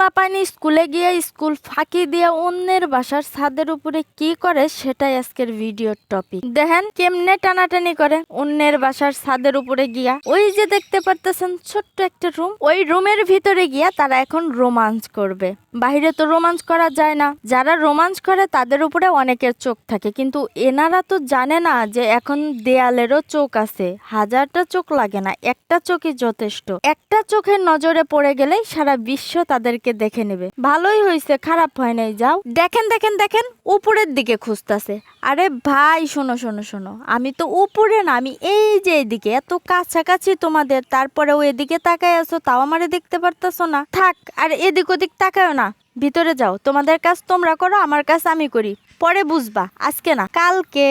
পাপানি স্কুলে গিয়ে স্কুল ফাঁকি দিয়ে অন্যের বাসার ছাদের উপরে কি করে সেটাই আজকের ভিডিওর টপিক। দেখেন কেমনে টানাটানি করে অন্যের বাসার ছাদের উপরে গিয়া। ওই যে দেখতে পারতেছেন ছোট্ট একটা রুম, ওই রুমের ভিতরে গিয়া তারা এখন রোমান্স করবে। বাইরে তো রোমান্স করা যায় না, যারা রোমান্স করে তাদের উপরে অনেকের চোখ থাকে, কিন্তু এনারা তো জানে না যে এখন দেয়ালেরও চোখ আছে। হাজারটা চোখ লাগে না, একটা চোখই যথেষ্ট। একটা চোখের নজরে পড়ে গেলেই সারা বিশ্ব তাদেরকে দেখে নেবে। ভালোই হয়েছে, খারাপ হয় নাই। যাও দেখেন দেখেন দেখেন উপরের দিকে খুঁজতেছে। আরে ভাই শোনো শোনো শোনো, আমি তো উপরে না, আমি এই যে এদিকে, এত কাছাকাছি তোমাদের, তারপরেও এদিকে তাকায় আছো, তাও আমারে দেখতে পারতেছো না। থাক আর এদিক ওদিক তাকায় না, ভিতরে যাও, তোমাদের কাজ তোমরা করো, আমার কাজ আমি করি, পরে বুঝবা, আজকে না কালকে।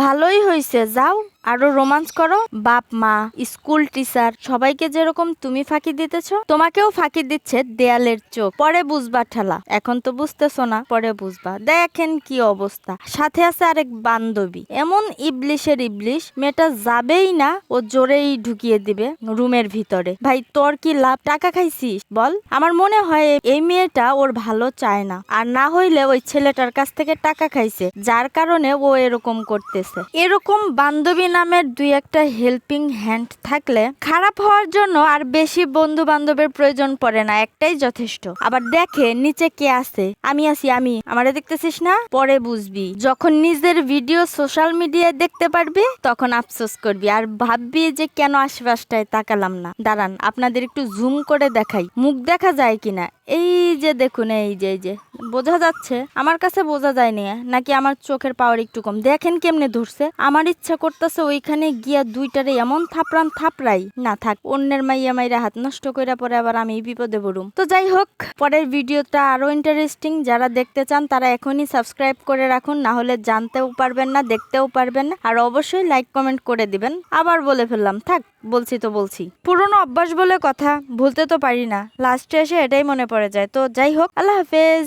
ভালোই হয়েছে, যাও আরো রোমান্স করো। বাপ মা স্কুল টিচার সবাইকে যেরকম তুমি ফাঁকি দিতেছো, তোমাকেও ফাঁকি দিচ্ছে দেয়ালের চোখ, পরে বুঝবা ঠেলা। এখন তো বুঝতেছো না, পরে বুঝবা। দেখেন কি অবস্থা, সাথে আছে আরেক বান্ধবী, এমন ইবলিশের ইবলিশ, মেয়েটা যাবেই না, ও জোরেই ঢুকিয়ে দিবে রুমের ভিতরে। ভাই তোর কি লাভ, টাকা খাইছিস বল? আমার মনে হয় এই মেয়েটা ওর ভালো চায় না, আর না হইলে ওই ছেলেটার কাছ থেকে টাকা খাইছে, যার কারণে ও এরকম করতেছে। এরকম বান্ধবী নামের দুই একটা হেল্পিং হ্যান্ড থাকলে খারাপ হওয়ার জন্য আর বেশি বন্ধু বান্ধবের প্রয়োজন পড়ে না, একটাই যথেষ্ট। আবার দেখে নিচে কে আছে, আমি আছি, আমি, আমারে দেখতেছিস না, পরে বুঝবি। যখন নিজের ভিডিও সোশ্যাল মিডিয়ায় দেখতে পারবি তখন আফসোস করবি আর ভাববি যে কেন আশেপাশটায় তাকালাম না। দাঁড়ান আপনাদের একটু জুম করে দেখাই, মুখ দেখা যায় কিনা। এই যে দেখুন, এই যে বোঝা যাচ্ছে? আমার কাছে বোঝা যায়নি, নাকি আমার চোখের পাওয়ার একটু কম? দেখেন কেমনে ধরছে। আমার ইচ্ছা করতেছে ওইখানে গিয়া দুইটারে এমন থাপড়ান থাপড়াই, না থাক, অন্যের মাইয়া মাইরা হাত নষ্ট কইরা পরে আবার আমি বিপদে পড়ুম। তো যাই হোক, পরের ভিডিওটা আরো ইন্টারেস্টিং, যারা দেখতে চান তারা এখনই সাবস্ক্রাইব করে রাখুন, না হলে জানতেও পারবেন না, দেখতেও পারবেন না। আর অবশ্যই লাইক কমেন্ট করে দিবেন। আবার বলে ফেললাম, থাক বলছি তো বলছি, পুরনো অভ্যাস বলে কথা, ভুলতে তো পারি না, লাস্টে এসে এটাই মনে পড়ে যায়। তো যাই হোক, আল্লাহ হাফেজ।